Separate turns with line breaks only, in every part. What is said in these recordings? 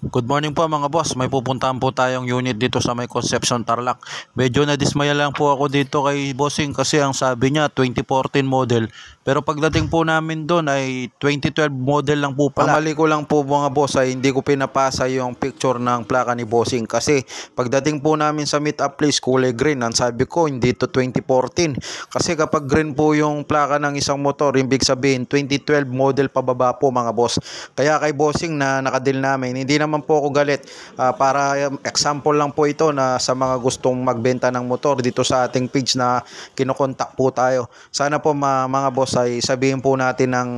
Good morning po mga boss. May pupuntahan po tayong unit dito sa may Concepcion Tarlac. Medyo nadismaya lang po ako dito kay bossing kasi ang sabi niya 2014 model. Pero pagdating po namin doon ay 2012 model lang po pala. Ang mali ko lang po mga boss ay hindi ko pinapasa yung picture ng plaka ni bossing kasi pagdating po namin sa meet up place kulay green. Ang sabi ko hindi to 2014 kasi kapag green po yung plaka ng isang motor, ibig sabihin 2012 model pababa po mga boss. Kaya kay bossing na nakadil namin, hindi naman po ako galit. Para example lang po ito na sa mga gustong magbenta ng motor dito sa ating page na kinokontak po tayo. Sana po mga boss ay sabihin po natin ng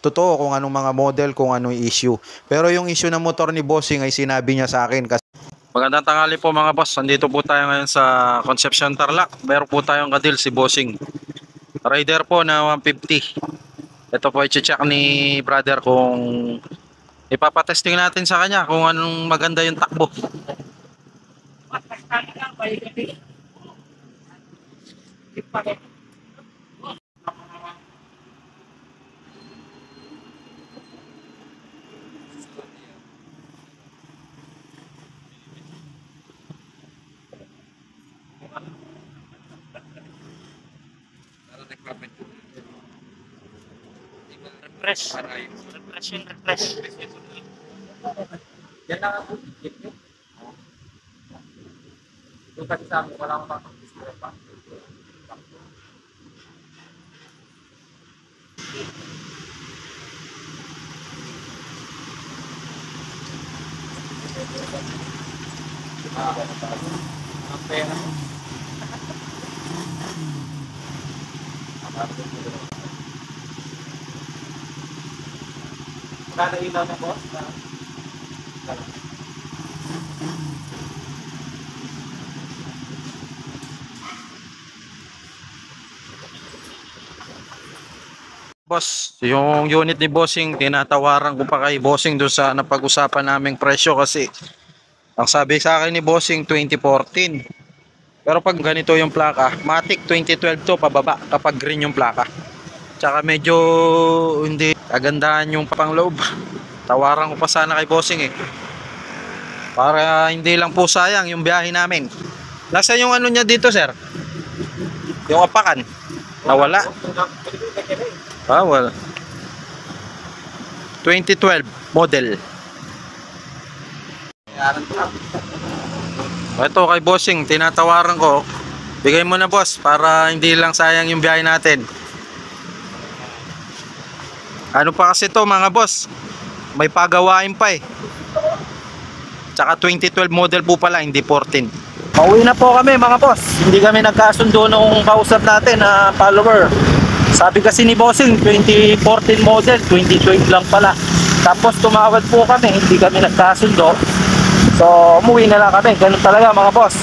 totoo kung anong mga model, kung anong issue. Pero yung issue ng motor ni bossing ay sinabi niya sa akin kasi magandang tanghali po mga boss. Andito po tayo ngayon sa Concepcion Tarlac. Meron po tayong kadil si bossing. Rider po na 150. Ito po i-check ni brother kung ipapatesting natin sa kanya kung anong maganda yung takbo.
Refresh.
Yan lang ang budget nyo. Yung kasi sa amin, wala akong display pa. Ang pera mo. Kada ilaw na boss?
Boss, yung unit ni bossing, tinatawaran ko pa kay bossing doon sa napag-usapan naming presyo kasi ang sabi sa akin ni bossing 2014. Pero pag ganito yung plaka, Matic 2012 to pababa kapag green yung plaka. Tsaka medyo hindi kagandahan yung papangloob. Tawaran ko pa sana kay bossing eh. Para hindi lang po sayang yung biyahe namin. Nasa yung ano niya dito sir? Yung apakan. Nawala. Wala. 2012 model. Ito kay bossing, tinatawaran ko. Bigay mo na boss para hindi lang sayang yung biyahe natin. Ano pa kasi to mga boss? May pagawain pa eh. Tsaka 2012 model po pala, hindi 14.
Pauwi na po kami mga boss. Hindi kami nagkasundo nung kausap natin na follower. Sabi kasi ni bossing 2014 model, 2012 lang pala. Tapos tumawad po kami, hindi kami nagkasundo. So umuwi na lang kami. Ganun talaga mga boss.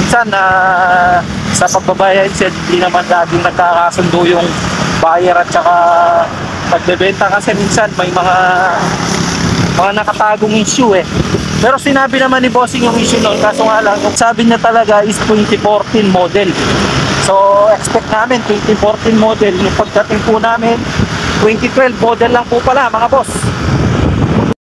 Minsan sa pagbabayad hindi naman laging nagkakasundo yung buyer at saka pagbebenta kasi minsan may mga nakatagong issue eh. Pero sinabi naman ni bossing yung issue noon, kaso nga lang yung sabi niya talaga is 2014 model. So expect namin 2014 model, yung pagdating po namin 2012 model lang po pala mga boss.